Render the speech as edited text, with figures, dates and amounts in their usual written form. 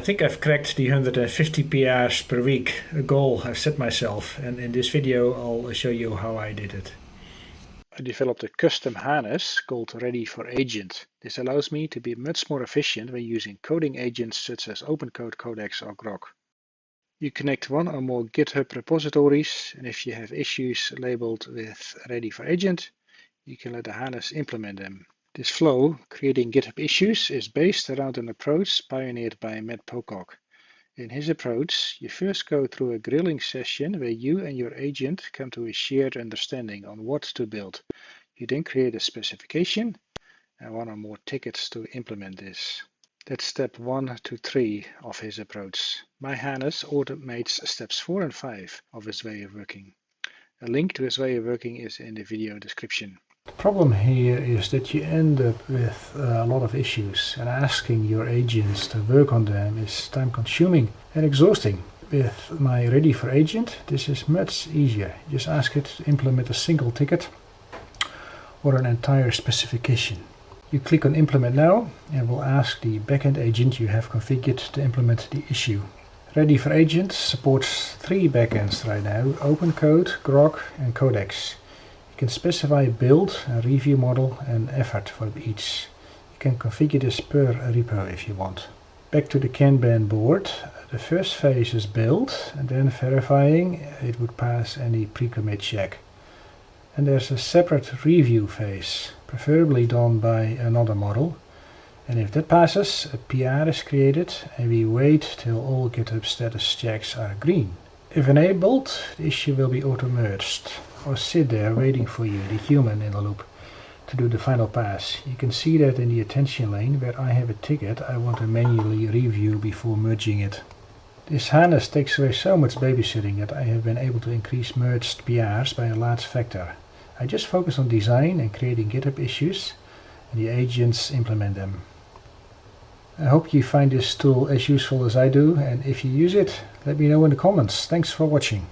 I think I've cracked the 150 PRs per week, a goal I've set myself, and in this video I'll show you how I did it. I developed a custom harness called Ready for Agent. This allows me to be much more efficient when using coding agents such as OpenCode, Codex or Grok. You connect one or more GitHub repositories, and if you have issues labeled with Ready for Agent, you can let the harness implement them. This flow, creating GitHub issues, is based around an approach pioneered by Matt Pocock. In his approach, you first go through a grilling session where you and your agent come to a shared understanding on what to build. You then create a specification and one or more tickets to implement this. That's step 1 to 3 of his approach. My harness automates steps 4 and 5 of his way of working. A link to his way of working is in the video description. The problem here is that you end up with a lot of issues, and asking your agents to work on them is time consuming and exhausting. With my Ready for Agent, this is much easier. Just ask it to implement a single ticket or an entire specification. You click on Implement Now and will ask the backend agent you have configured to implement the issue. Ready for Agent supports 3 backends right now: OpenCode, Grok and Codex. You can specify build, a review model and effort for each. You can configure this per repo if you want. Back to the Kanban board. The first phase is build and then verifying it would pass any pre-commit check. And there's a separate review phase, preferably done by another model. And if that passes, a PR is created and we wait till all GitHub status checks are green. If enabled, the issue will be auto-merged or sit there waiting for you, the human in the loop, to do the final pass. You can see that in the attention lane where I have a ticket I want to manually review before merging it. This harness takes away so much babysitting that I have been able to increase merged PRs by a large factor. I just focus on design and creating GitHub issues, and the agents implement them. I hope you find this tool as useful as I do, and if you use it, let me know in the comments. Thanks for watching.